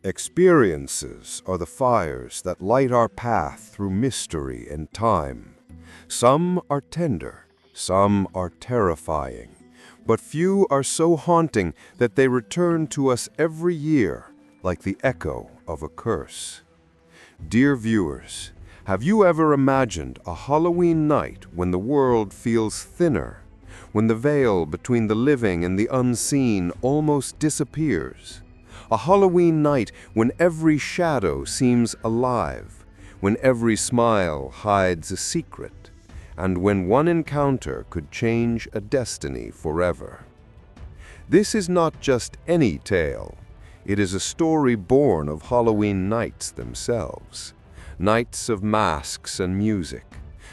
Experiences are the fires that light our path through mystery and time. Some are tender, some are terrifying, but few are so haunting that they return to us every year like the echo of a curse. Dear viewers, have you ever imagined a Halloween night when the world feels thinner, when the veil between the living and the unseen almost disappears? A Halloween night when every shadow seems alive, when every smile hides a secret, and when one encounter could change a destiny forever. This is not just any tale. It is a story born of Halloween nights themselves. Nights of masks and music,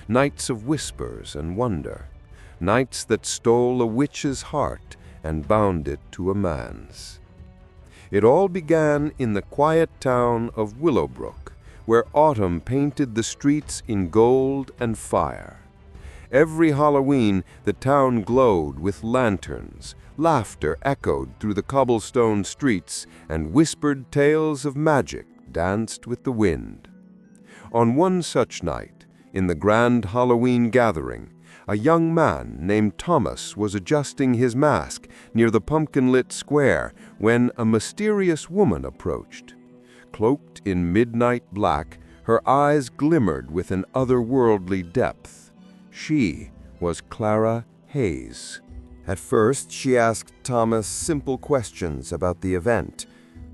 nights of whispers and wonder, nights that stole a witch's heart and bound it to a man's. It all began in the quiet town of Willowbrook, where autumn painted the streets in gold and fire. Every Halloween, the town glowed with lanterns, laughter echoed through the cobblestone streets, and whispered tales of magic danced with the wind. On one such night, in the grand Halloween gathering, a young man named Thomas was adjusting his mask near the pumpkin-lit square when a mysterious woman approached. Cloaked in midnight black, her eyes glimmered with an otherworldly depth. She was Clara Hayes. At first, she asked Thomas simple questions about the event,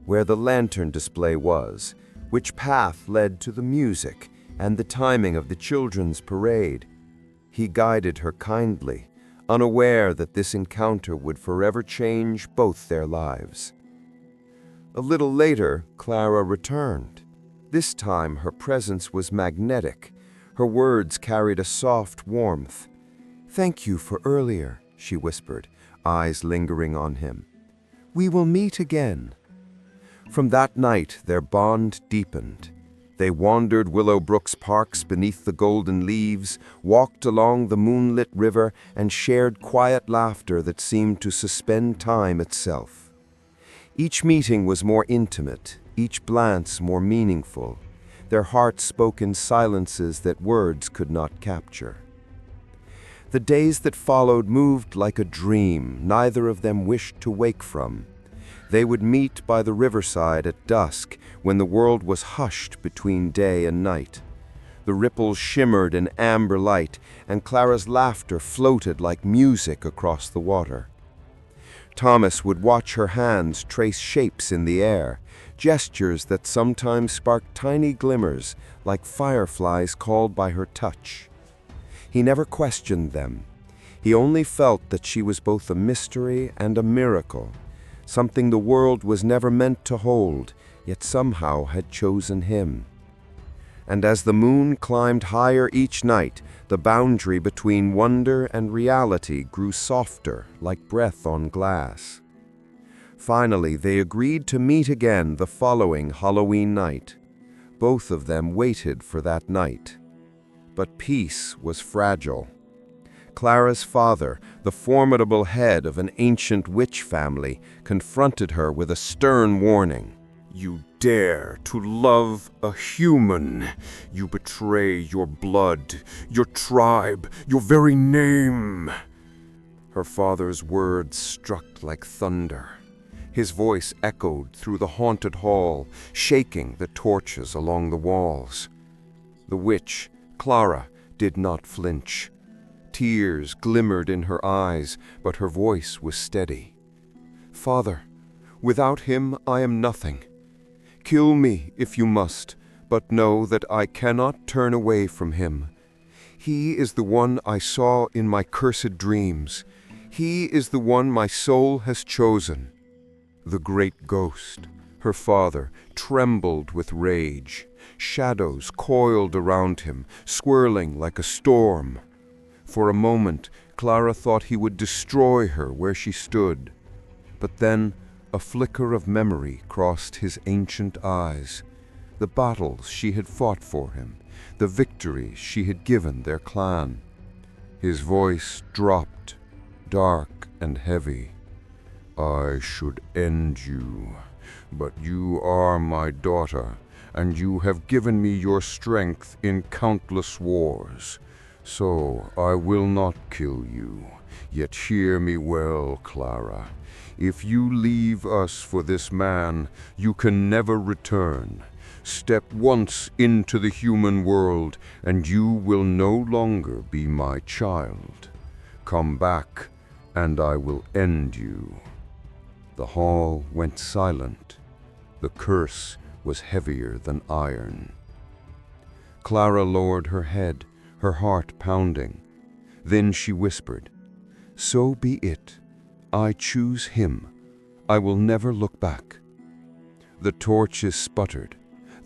where the lantern display was, which path led to the music, and the timing of the children's parade. He guided her kindly, unaware that this encounter would forever change both their lives. A little later, Clara returned. This time, her presence was magnetic. Her words carried a soft warmth. "Thank you for earlier," she whispered, eyes lingering on him. "We will meet again." From that night, their bond deepened. They wandered Willowbrook's parks beneath the golden leaves, walked along the moonlit river, and shared quiet laughter that seemed to suspend time itself. Each meeting was more intimate, each glance more meaningful. Their hearts spoke in silences that words could not capture. The days that followed moved like a dream neither of them wished to wake from. They would meet by the riverside at dusk when the world was hushed between day and night. The ripples shimmered in amber light, and Clara's laughter floated like music across the water. Thomas would watch her hands trace shapes in the air, gestures that sometimes sparked tiny glimmers like fireflies called by her touch. He never questioned them. He only felt that she was both a mystery and a miracle, something the world was never meant to hold, yet somehow had chosen him. And as the moon climbed higher each night, the boundary between wonder and reality grew softer, like breath on glass. Finally, they agreed to meet again the following Halloween night. Both of them waited for that night. But peace was fragile. Clara's father, the formidable head of an ancient witch family, confronted her with a stern warning. "You dare to love a human. You betray your blood, your tribe, your very name." Her father's words struck like thunder. His voice echoed through the haunted hall, shaking the torches along the walls. The witch, Clara, did not flinch. Tears glimmered in her eyes, but her voice was steady. "Father, without him I am nothing. Kill me if you must, but know that I cannot turn away from him. He is the one I saw in my cursed dreams. He is the one my soul has chosen." The great ghost, her father, trembled with rage. Shadows coiled around him, swirling like a storm. For a moment, Clara thought he would destroy her where she stood. But then, a flicker of memory crossed his ancient eyes. The battles she had fought for him, the victories she had given their clan. His voice dropped, dark and heavy. "I should end you. But you are my daughter, and you have given me your strength in countless wars. So I will not kill you. Yet hear me well, Clara. If you leave us for this man, you can never return. Step once into the human world, and you will no longer be my child. Come back, and I will end you." The hall went silent. The curse was heavier than iron. Clara lowered her head, her heart pounding. Then she whispered, "So be it. I choose him. I will never look back." The torches sputtered,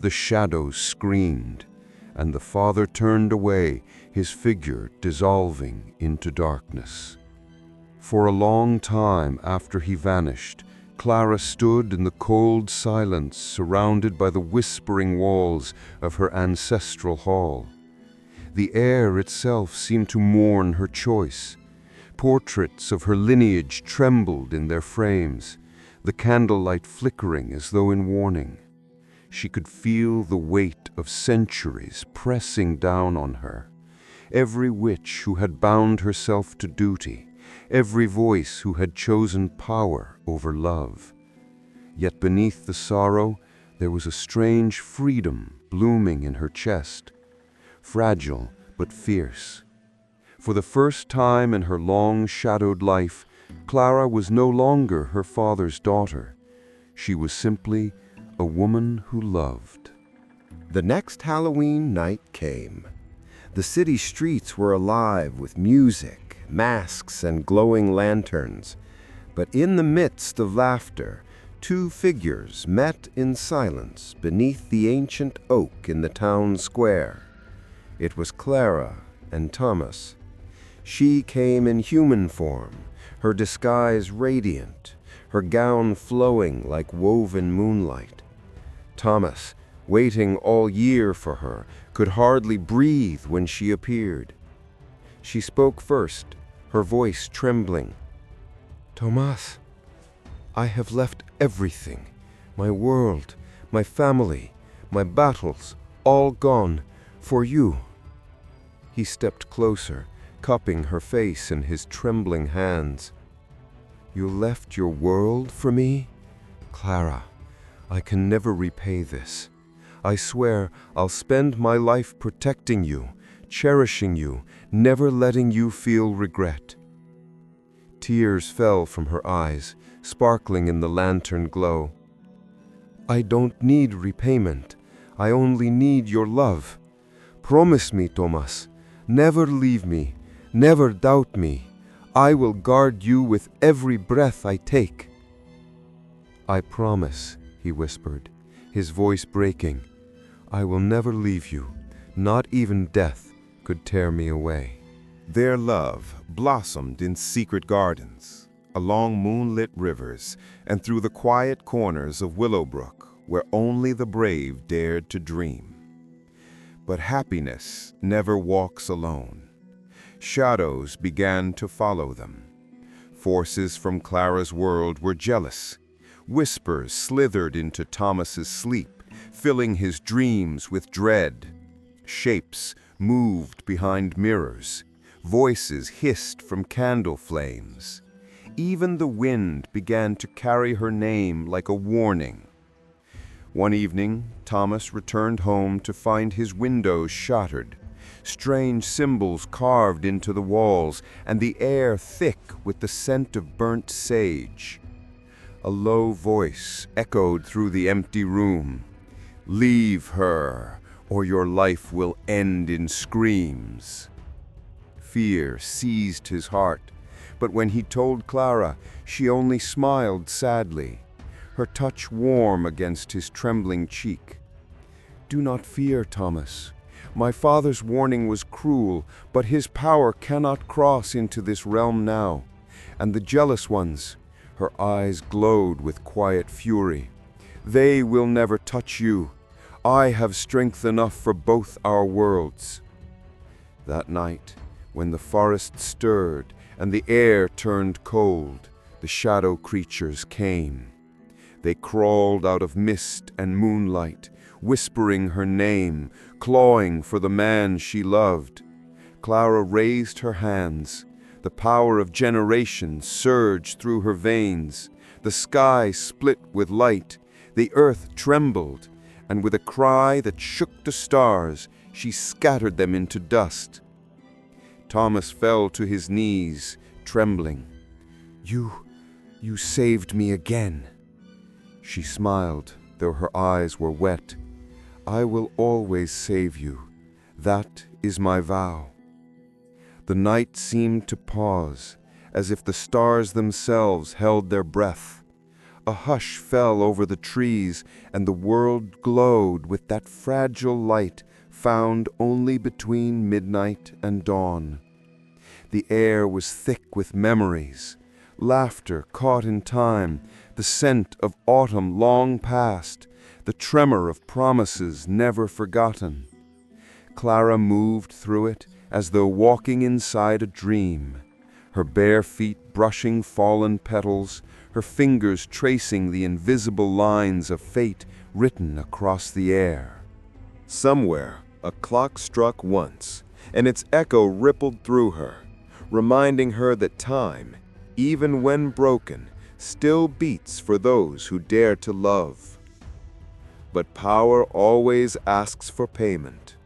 the shadows screamed, and the father turned away, his figure dissolving into darkness. For a long time after he vanished, Clara stood in the cold silence, surrounded by the whispering walls of her ancestral hall. The air itself seemed to mourn her choice. Portraits of her lineage trembled in their frames, the candlelight flickering as though in warning. She could feel the weight of centuries pressing down on her. Every witch who had bound herself to duty, every voice who had chosen power over love. Yet beneath the sorrow, there was a strange freedom blooming in her chest, fragile but fierce. For the first time in her long-shadowed life, Clara was no longer her father's daughter. She was simply a woman who loved. The next Halloween night came. The city streets were alive with music, masks, and glowing lanterns. But in the midst of laughter, two figures met in silence beneath the ancient oak in the town square. It was Clara and Thomas. She came in human form, her disguise radiant, her gown flowing like woven moonlight. Thomas, waiting all year for her, could hardly breathe when she appeared. She spoke first, her voice trembling. "Thomas, I have left everything, my world, my family, my battles, all gone, for you." He stepped closer, cupping her face in his trembling hands. "You left your world for me? Clara, I can never repay this. I swear I'll spend my life protecting you, cherishing you, never letting you feel regret." Tears fell from her eyes, sparkling in the lantern glow. "I don't need repayment. I only need your love. Promise me, Thomas, never leave me, never doubt me. I will guard you with every breath I take." "I promise," he whispered, his voice breaking. "I will never leave you. Not even death could tear me away." Their love blossomed in secret gardens, along moonlit rivers, and through the quiet corners of Willowbrook, where only the brave dared to dream. But happiness never walks alone. Shadows began to follow them. Forces from Clara's world were jealous. Whispers slithered into Thomas's sleep, filling his dreams with dread. Shapes moved behind mirrors. Voices hissed from candle flames. Even the wind began to carry her name like a warning. One evening, Thomas returned home to find his windows shattered, strange symbols carved into the walls, and the air thick with the scent of burnt sage. A low voice echoed through the empty room. "Leave her, or your life will end in screams." Fear seized his heart, but when he told Clara, she only smiled sadly, her touch warm against his trembling cheek. "Do not fear, Thomas. My father's warning was cruel, but his power cannot cross into this realm now. And the jealous ones," her eyes glowed with quiet fury, "they will never touch you. I have strength enough for both our worlds." That night, when the forest stirred and the air turned cold, the shadow creatures came. They crawled out of mist and moonlight, whispering her name, clawing for the man she loved. Clara raised her hands. The power of generations surged through her veins. The sky split with light. The earth trembled, and with a cry that shook the stars, she scattered them into dust. Thomas fell to his knees, trembling. You saved me again." She smiled, though her eyes were wet. "I will always save you. That is my vow." The night seemed to pause, as if the stars themselves held their breath. A hush fell over the trees, and the world glowed with that fragile light found only between midnight and dawn. The air was thick with memories, laughter caught in time, the scent of autumn long past, the tremor of promises never forgotten. Clara moved through it as though walking inside a dream, her bare feet brushing fallen petals, her fingers tracing the invisible lines of fate written across the air. Somewhere, a clock struck once, and its echo rippled through her, reminding her that time, even when broken, still beats for those who dare to love. But power always asks for payment.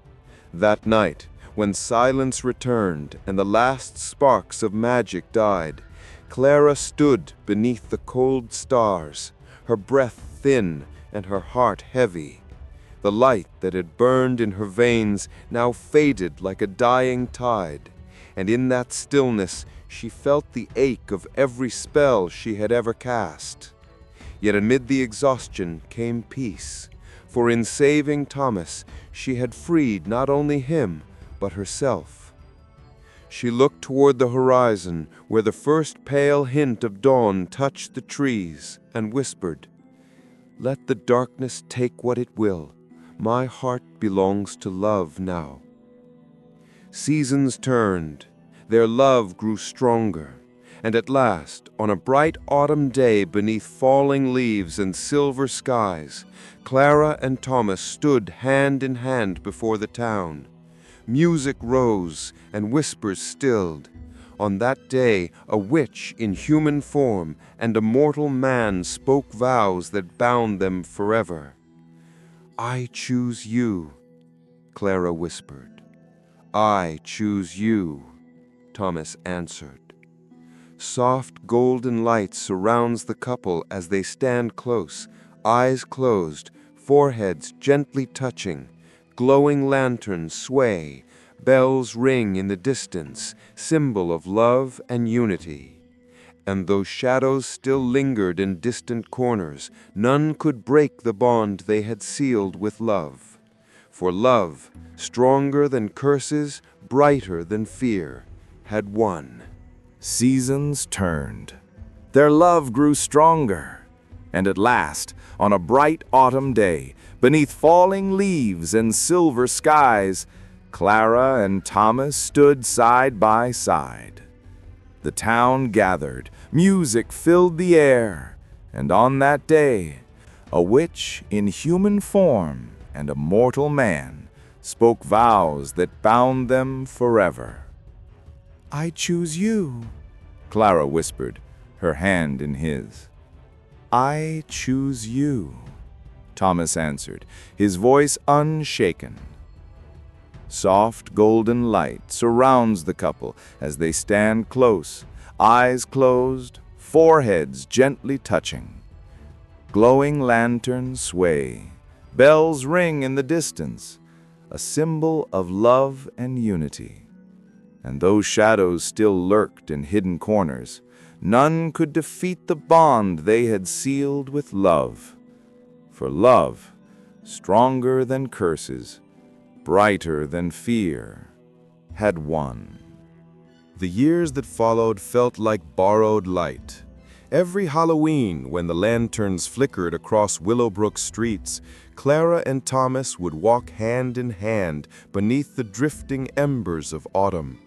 That night, when silence returned and the last sparks of magic died, Clara stood beneath the cold stars, her breath thin and her heart heavy. The light that had burned in her veins now faded like a dying tide, and in that stillness she felt the ache of every spell she had ever cast. Yet amid the exhaustion came peace, for in saving Thomas she had freed not only him, but herself. She looked toward the horizon, where the first pale hint of dawn touched the trees, and whispered, "Let the darkness take what it will. My heart belongs to love now." Seasons turned. Their love grew stronger, and at last, on a bright autumn day beneath falling leaves and silver skies, Clara and Thomas stood hand in hand before the town. Music rose and whispers stilled. On that day, a witch in human form and a mortal man spoke vows that bound them forever. "I choose you," Clara whispered. "I choose you," Thomas answered. Soft golden light surrounds the couple as they stand close, eyes closed, foreheads gently touching. Glowing lanterns sway, bells ring in the distance, symbol of love and unity. And though shadows still lingered in distant corners, none could break the bond they had sealed with love. For love, stronger than curses, brighter than fear, had won. Seasons turned. Their love grew stronger. And at last, on a bright autumn day, beneath falling leaves and silver skies, Clara and Thomas stood side by side. The town gathered, music filled the air, and on that day, a witch in human form and a mortal man spoke vows that bound them forever. "I choose you," Clara whispered, her hand in his. "I choose you," Thomas answered, his voice unshaken. Soft golden light surrounds the couple as they stand close, eyes closed, foreheads gently touching. Glowing lanterns sway, bells ring in the distance, a symbol of love and unity. And though shadows still lurked in hidden corners, none could defeat the bond they had sealed with love. For love, stronger than curses, brighter than fear, had won. The years that followed felt like borrowed light. Every Halloween, when the lanterns flickered across Willowbrook streets, Clara and Thomas would walk hand in hand beneath the drifting embers of autumn.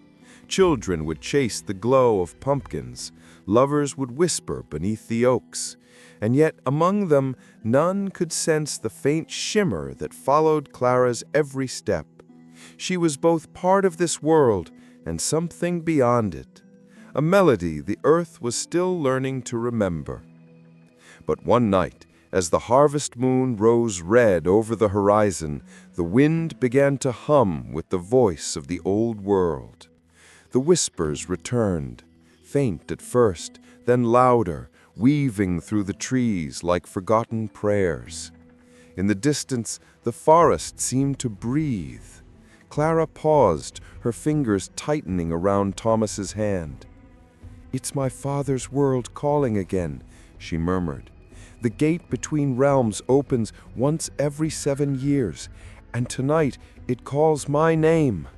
Children would chase the glow of pumpkins. Lovers would whisper beneath the oaks. and yet among them none could sense the faint shimmer that followed Clara's every step. She was both part of this world and something beyond it, a melody the earth was still learning to remember. But one night, as the harvest moon rose red over the horizon, the wind began to hum with the voice of the old world. The whispers returned, faint at first, then louder, weaving through the trees like forgotten prayers. In the distance, the forest seemed to breathe. Clara paused, her fingers tightening around Thomas's hand. "It's my father's world calling again," she murmured. "The gate between realms opens once every 7 years, and tonight it calls my name."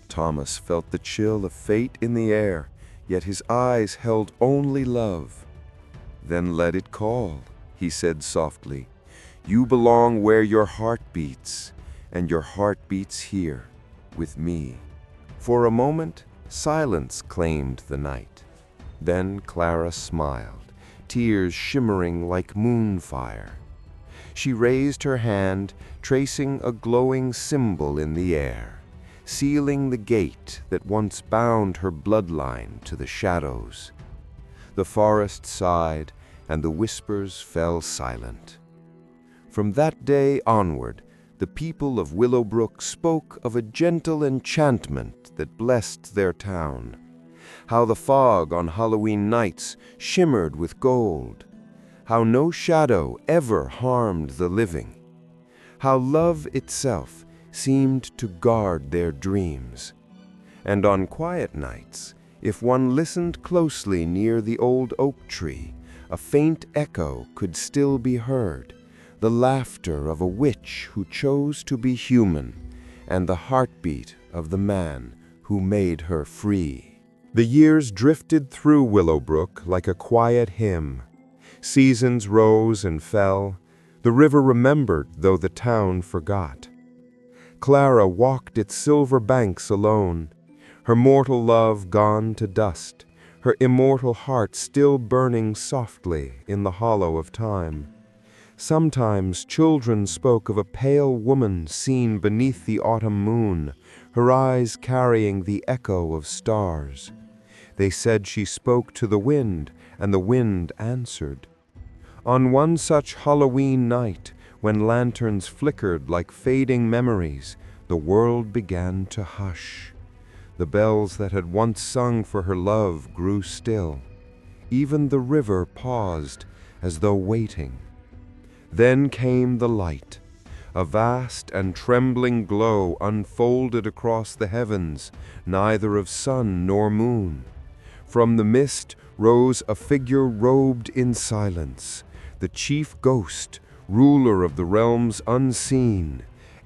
Thomas felt the chill of fate in the air, yet his eyes held only love. "Then let it call," he said softly. "You belong where your heart beats, and your heart beats here, with me." For a moment, silence claimed the night. Then Clara smiled, tears shimmering like moonfire. She raised her hand, tracing a glowing symbol in the air, sealing the gate that once bound her bloodline to the shadows. The forest sighed, and the whispers fell silent. From that day onward, the people of Willowbrook spoke of a gentle enchantment that blessed their town. How the fog on Halloween nights shimmered with gold. How no shadow ever harmed the living. How love itself seemed to guard their dreams. And on quiet nights, if one listened closely near the old oak tree, a faint echo could still be heard, the laughter of a witch who chose to be human, and the heartbeat of the man who made her free. The years drifted through Willowbrook like a quiet hymn. Seasons rose and fell. The river remembered, though the town forgot. Clara walked its silver banks alone, her mortal love gone to dust, her immortal heart still burning softly in the hollow of time. Sometimes children spoke of a pale woman seen beneath the autumn moon, her eyes carrying the echo of stars. They said she spoke to the wind, and the wind answered. On one such Halloween night, when lanterns flickered like fading memories, the world began to hush. The bells that had once sung for her love grew still. Even the river paused, as though waiting. Then came the light. A vast and trembling glow unfolded across the heavens, neither of sun nor moon. From the mist rose a figure robed in silence, the chief ghost, ruler of the realms unseen,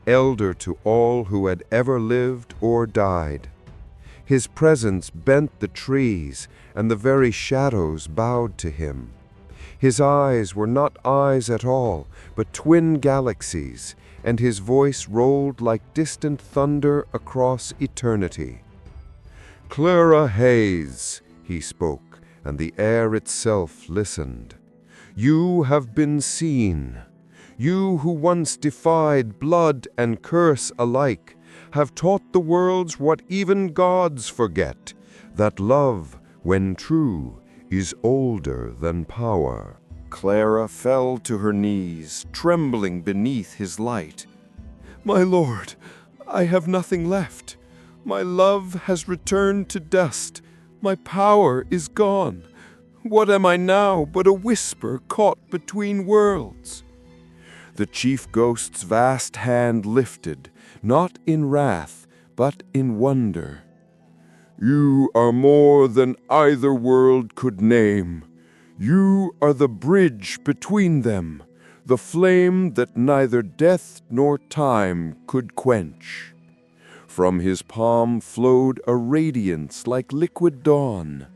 elder to all who had ever lived or died. His presence bent the trees, and the very shadows bowed to him. His eyes were not eyes at all, but twin galaxies, and his voice rolled like distant thunder across eternity. "Clara Hayes," he spoke, and the air itself listened. "You have been seen. You who once defied blood and curse alike, have taught the worlds what even gods forget, that love, when true, is older than power." Clara fell to her knees, trembling beneath his light. "My lord, I have nothing left. My love has returned to dust. My power is gone. What am I now but a whisper caught between worlds?" The chief ghost's vast hand lifted, not in wrath, but in wonder. "You are more than either world could name. You are the bridge between them, the flame that neither death nor time could quench." From his palm flowed a radiance like liquid dawn.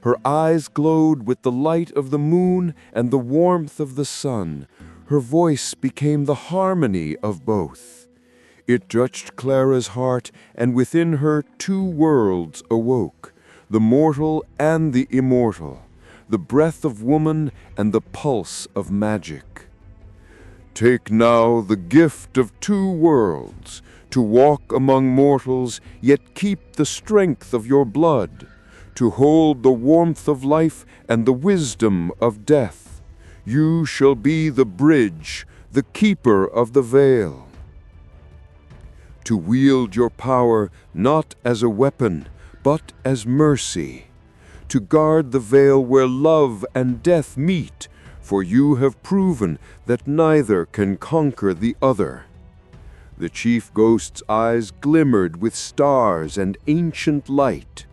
Her eyes glowed with the light of the moon and the warmth of the sun. Her voice became the harmony of both. It touched Clara's heart, and within her 2 worlds awoke, the mortal and the immortal, the breath of woman and the pulse of magic. Take now the gift of two worlds, to walk among mortals, yet keep the strength of your blood, to hold the warmth of life and the wisdom of death. You shall be the bridge, the keeper of the veil. To wield your power not as a weapon, but as mercy, to guard the veil where love and death meet, for you have proven that neither can conquer the other. The chief ghost's eyes glimmered with stars and ancient light.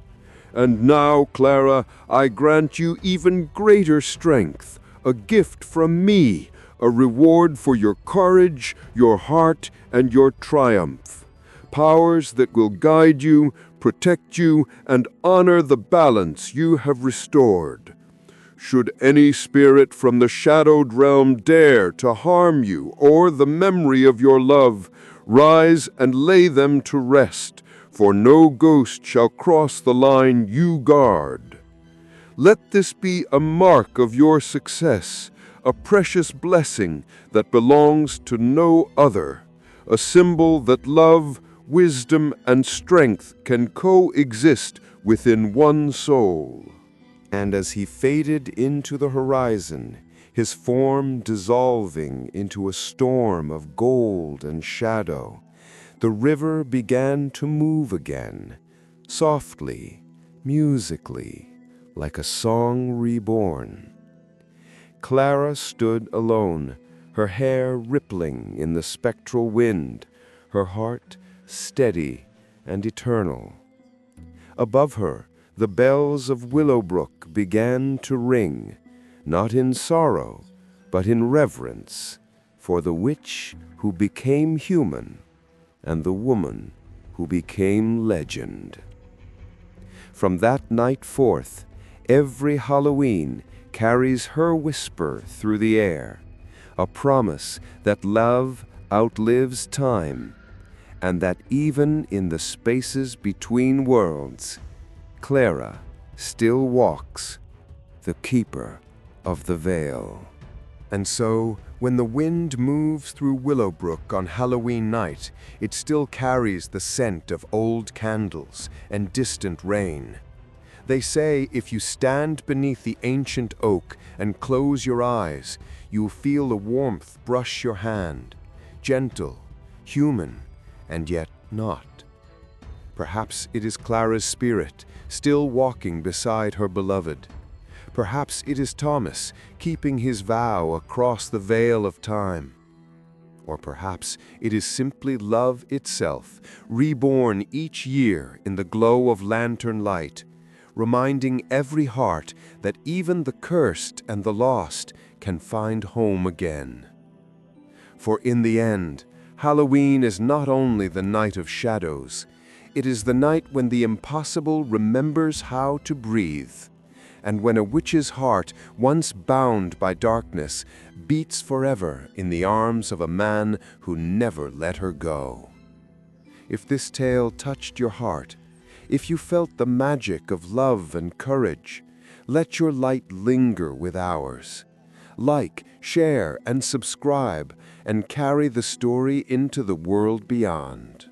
And now, Clara, I grant you even greater strength, a gift from me, a reward for your courage, your heart, and your triumph. Powers that will guide you, protect you, and honor the balance you have restored. Should any spirit from the shadowed realm dare to harm you or the memory of your love, rise and lay them to rest, for no ghost shall cross the line you guard. Let this be a mark of your success, a precious blessing that belongs to no other, a symbol that love, wisdom, and strength can coexist within one soul. And as he faded into the horizon, his form dissolving into a storm of gold and shadow, the river began to move again, softly, musically, like a song reborn. Clara stood alone, her hair rippling in the spectral wind, her heart steady and eternal. Above her, the bells of Willowbrook began to ring, not in sorrow, but in reverence, for the witch who became human and the woman who became legend. From that night forth, every Halloween carries her whisper through the air, a promise that love outlives time, and that even in the spaces between worlds, Clara still walks, the keeper of the veil. And so, when the wind moves through Willowbrook on Halloween night, it still carries the scent of old candles and distant rain. They say if you stand beneath the ancient oak and close your eyes, you'll feel the warmth brush your hand, gentle, human, and yet not. Perhaps it is Clara's spirit, still walking beside her beloved. Perhaps it is Thomas, keeping his vow across the veil of time. Or perhaps it is simply love itself, reborn each year in the glow of lantern light, reminding every heart that even the cursed and the lost can find home again. For in the end, Halloween is not only the night of shadows, it is the night when the impossible remembers how to breathe, and when a witch's heart, once bound by darkness, beats forever in the arms of a man who never let her go. If this tale touched your heart, if you felt the magic of love and courage, let your light linger with ours. Like, share, and subscribe, and carry the story into the world beyond.